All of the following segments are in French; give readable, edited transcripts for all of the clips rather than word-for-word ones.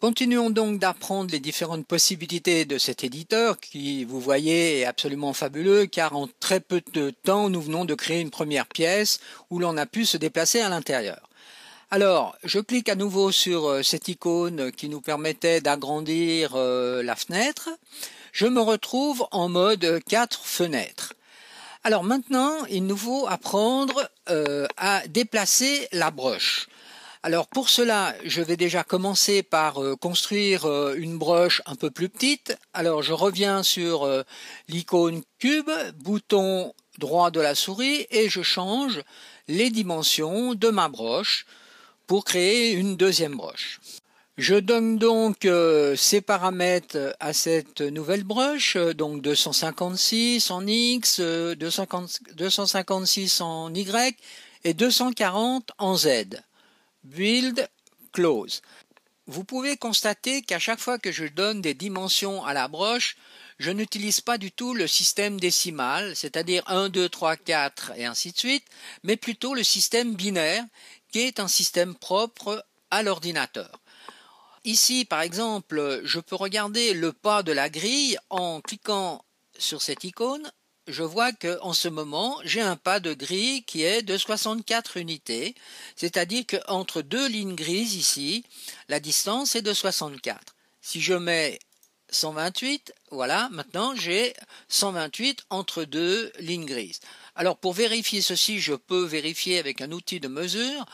Continuons donc d'apprendre les différentes possibilités de cet éditeur qui, vous voyez, est absolument fabuleux car en très peu de temps, nous venons de créer une première pièce où l'on a pu se déplacer à l'intérieur. Alors, je clique à nouveau sur cette icône qui nous permettait d'agrandir la fenêtre. Je me retrouve en mode 4 fenêtres. Alors maintenant, il nous faut apprendre à déplacer la broche. Alors pour cela, je vais déjà commencer par construire une broche un peu plus petite. Alors je reviens sur l'icône cube, bouton droit de la souris et je change les dimensions de ma broche pour créer une deuxième broche. Je donne donc ces paramètres à cette nouvelle broche, donc 256 en X, 256 en Y et 240 en Z. Build, close. Vous pouvez constater qu'à chaque fois que je donne des dimensions à la broche, je n'utilise pas du tout le système décimal, c'est-à-dire 1, 2, 3, 4 et ainsi de suite, mais plutôt le système binaire, qui est un système propre à l'ordinateur. Ici, par exemple, je peux regarder le pas de la grille en cliquant sur cette icône. Je vois qu'en ce moment, j'ai un pas de grille qui est de 64 unités, c'est-à-dire qu'entre deux lignes grises ici, la distance est de 64. Si je mets 128, voilà, maintenant j'ai 128 entre deux lignes grises. Alors pour vérifier ceci, je peux vérifier avec un outil de mesure.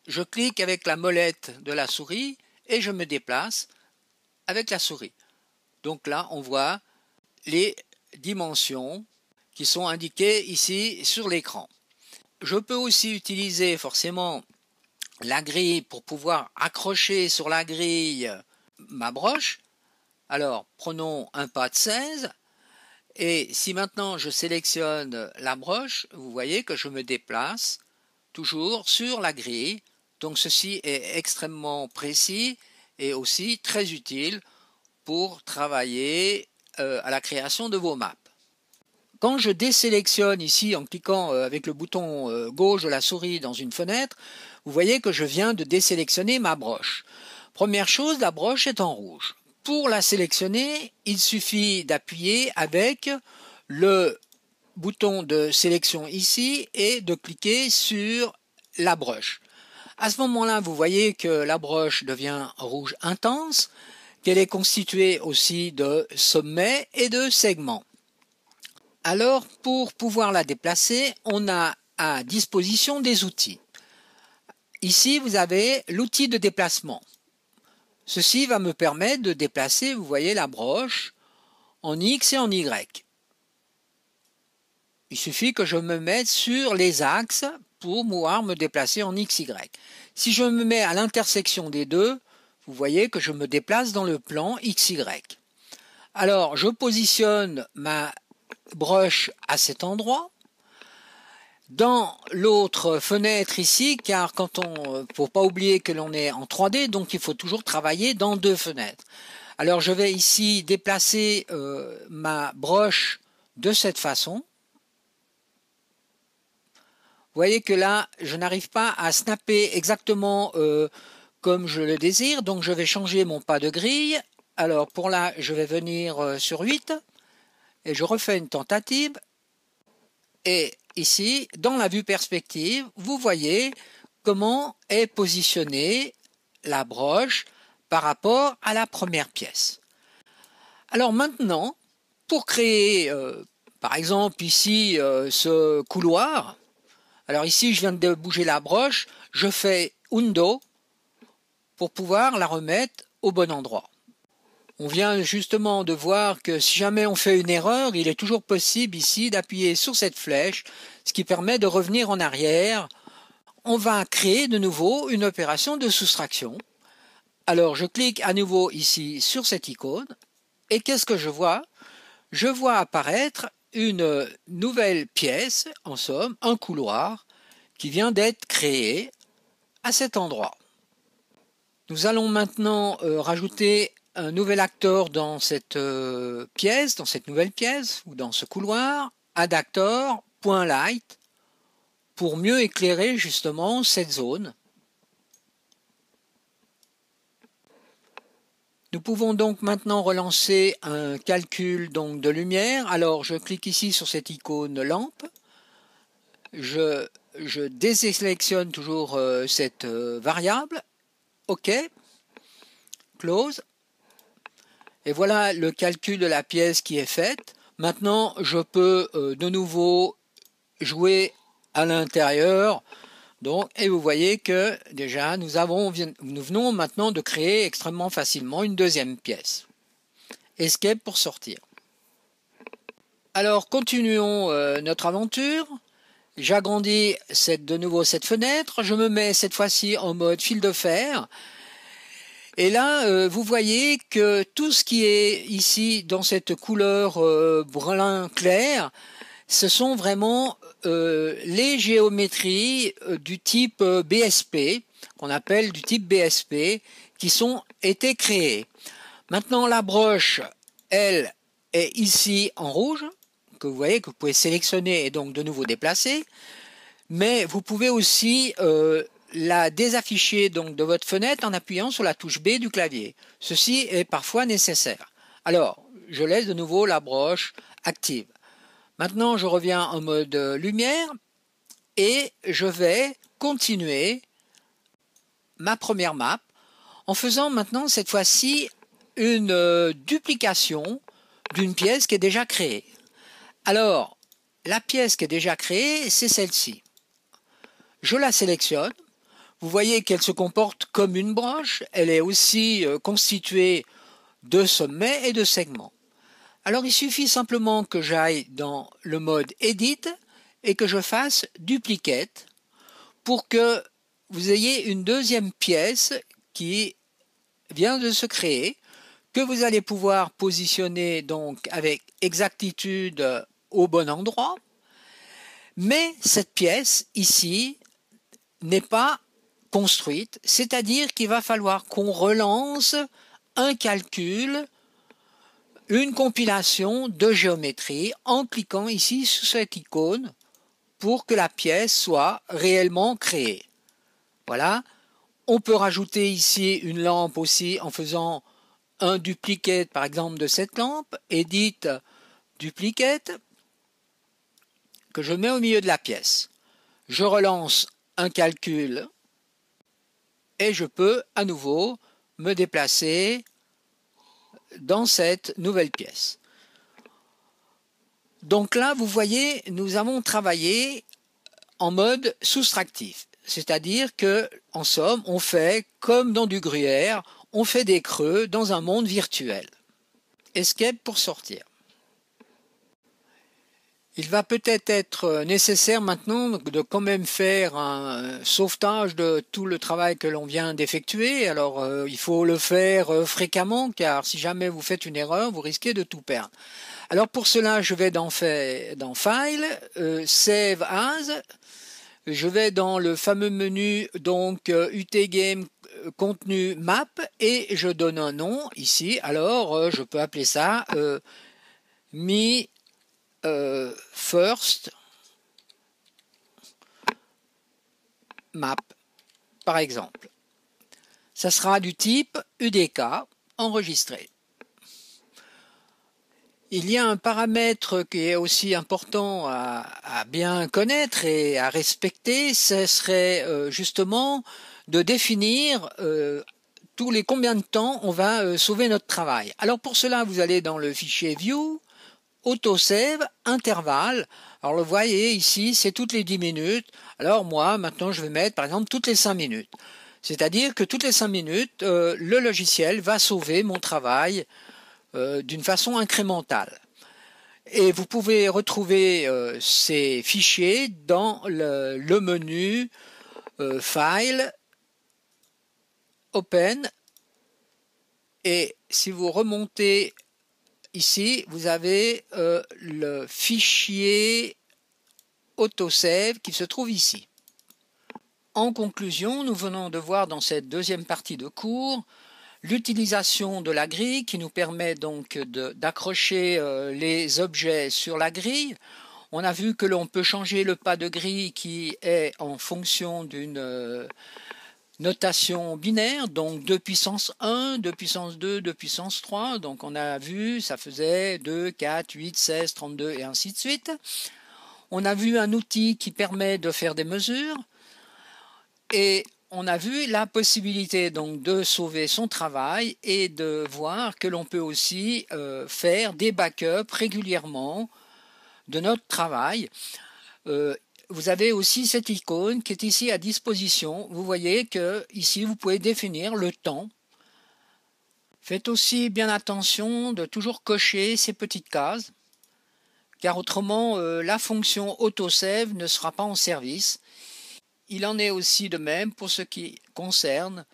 Je clique avec la molette de la souris et je me déplace avec la souris. Donc là, on voit les dimensions qui sont indiquées ici sur l'écran. Je peux aussi utiliser forcément la grille pour pouvoir accrocher sur la grille ma broche. Alors, prenons un pas de 16 et si maintenant je sélectionne la broche, vous voyez que je me déplace toujours sur la grille. Donc ceci est extrêmement précis et aussi très utile pour travailler à la création de vos maps. Quand je désélectionne ici en cliquant avec le bouton gauche de la souris dans une fenêtre, vous voyez que je viens de désélectionner ma broche. Première chose, la broche est en rouge. Pour la sélectionner, il suffit d'appuyer avec le bouton de sélection ici et de cliquer sur la broche. À ce moment-là, vous voyez que la broche devient rouge intense, qu'elle est constituée aussi de sommets et de segments. Alors, pour pouvoir la déplacer, on a à disposition des outils. Ici, vous avez l'outil de déplacement. Ceci va me permettre de déplacer, vous voyez, la broche en X et en Y. Il suffit que je me mette sur les axes pour pouvoir me déplacer en X, Y. Si je me mets à l'intersection des deux, vous voyez que je me déplace dans le plan X, Y. Alors, je positionne ma broche à cet endroit. Dans l'autre fenêtre ici, car faut pas oublier que l'on est en 3D, donc il faut toujours travailler dans deux fenêtres. Alors je vais ici déplacer ma broche de cette façon. Vous voyez que là, je n'arrive pas à snapper exactement comme je le désire, donc je vais changer mon pas de grille. Alors pour là, je vais venir sur 8 et je refais une tentative. Et ici, dans la vue perspective, vous voyez comment est positionnée la broche par rapport à la première pièce. Alors maintenant, pour créer, par exemple ici, ce couloir, alors ici je viens de bouger la broche, je fais Undo pour pouvoir la remettre au bon endroit. On vient justement de voir que si jamais on fait une erreur, il est toujours possible ici d'appuyer sur cette flèche, ce qui permet de revenir en arrière. On va créer de nouveau une opération de soustraction. Alors je clique à nouveau ici sur cette icône et qu'est-ce que je vois? Je vois apparaître une nouvelle pièce, en somme, un couloir qui vient d'être créé à cet endroit. Nous allons maintenant rajouter un nouvel acteur dans cette pièce, dans cette nouvelle pièce, ou dans ce couloir, add actor, .light, pour mieux éclairer justement cette zone. Nous pouvons donc maintenant relancer un calcul donc de lumière. Alors je clique ici sur cette icône lampe. Je désélectionne toujours cette variable. OK. Close. Et voilà le calcul de la pièce qui est faite. Maintenant, je peux de nouveau jouer à l'intérieur. Donc, et vous voyez que déjà nous venons maintenant de créer extrêmement facilement une deuxième pièce. Escape pour sortir. Alors continuons notre aventure. J'agrandis de nouveau cette fenêtre. Je me mets cette fois-ci en mode fil de fer. Et là, vous voyez que tout ce qui est ici dans cette couleur brun clair, ce sont vraiment les géométries du type BSP, qu'on appelle du type BSP, qui ont été créées. Maintenant, la broche, elle, est ici en rouge, que vous voyez, que vous pouvez sélectionner et donc de nouveau déplacer. Mais vous pouvez aussi la désafficher donc de votre fenêtre en appuyant sur la touche B du clavier. Ceci est parfois nécessaire. Alors, je laisse de nouveau la broche active. Maintenant, je reviens en mode lumière et je vais continuer ma première map en faisant maintenant cette fois-ci une duplication d'une pièce qui est déjà créée. Alors, la pièce qui est déjà créée, c'est celle-ci. Je la sélectionne. Vous voyez qu'elle se comporte comme une broche. Elle est aussi constituée de sommets et de segments. Alors il suffit simplement que j'aille dans le mode Edit et que je fasse Duplicate pour que vous ayez une deuxième pièce qui vient de se créer, que vous allez pouvoir positionner donc avec exactitude au bon endroit. Mais cette pièce ici n'est pas construite, c'est-à-dire qu'il va falloir qu'on relance un calcul, une compilation de géométrie en cliquant ici sur cette icône pour que la pièce soit réellement créée. Voilà. On peut rajouter ici une lampe aussi en faisant un duplicate par exemple de cette lampe, Edit Duplicate, que je mets au milieu de la pièce. Je relance un calcul et je peux à nouveau me déplacer dans cette nouvelle pièce. Donc là, vous voyez, nous avons travaillé en mode soustractif. C'est-à-dire que, en somme, on fait comme dans du Gruyère, on fait des creux dans un monde virtuel. Escape pour sortir. Il va peut-être être nécessaire maintenant de quand même faire un sauvetage de tout le travail que l'on vient d'effectuer. Alors il faut le faire fréquemment car si jamais vous faites une erreur, vous risquez de tout perdre. Alors pour cela, je vais dans File, Save As. Je vais dans le fameux menu donc UTGame contenu map et je donne un nom ici. Alors je peux appeler ça Me First Map par exemple. Ça sera du type UDK enregistré. Il y a un paramètre qui est aussi important à bien connaître et à respecter, ce serait justement de définir tous les combien de temps on va sauver notre travail. Alors pour cela, vous allez dans le fichier View, Autosave, Intervalle. Alors vous voyez ici, c'est toutes les 10 minutes. Alors moi, maintenant, je vais mettre par exemple toutes les 5 minutes. C'est-à-dire que toutes les 5 minutes, le logiciel va sauver mon travail d'une façon incrémentale. Et vous pouvez retrouver ces fichiers dans le menu File, Open, et si vous remontez ici, vous avez le fichier Autosave qui se trouve ici. En conclusion, nous venons de voir dans cette deuxième partie de cours l'utilisation de la grille qui nous permet donc d'accrocher les objets sur la grille. On a vu que l'on peut changer le pas de grille qui est en fonction d'une notation binaire, donc 2 puissance 1, 2 puissance 2, 2 puissance 3. Donc on a vu, ça faisait 2, 4, 8, 16, 32 et ainsi de suite. On a vu un outil qui permet de faire des mesures. Et on a vu la possibilité donc de sauver son travail et de voir que l'on peut aussi faire des backups régulièrement de notre travail. Vous avez aussi cette icône qui est ici à disposition. Vous voyez que ici vous pouvez définir le temps. Faites aussi bien attention de toujours cocher ces petites cases, car autrement la fonction autosave ne sera pas en service. Il en est aussi de même pour ce qui concerne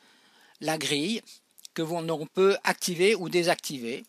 la grille que l'on peut activer ou désactiver.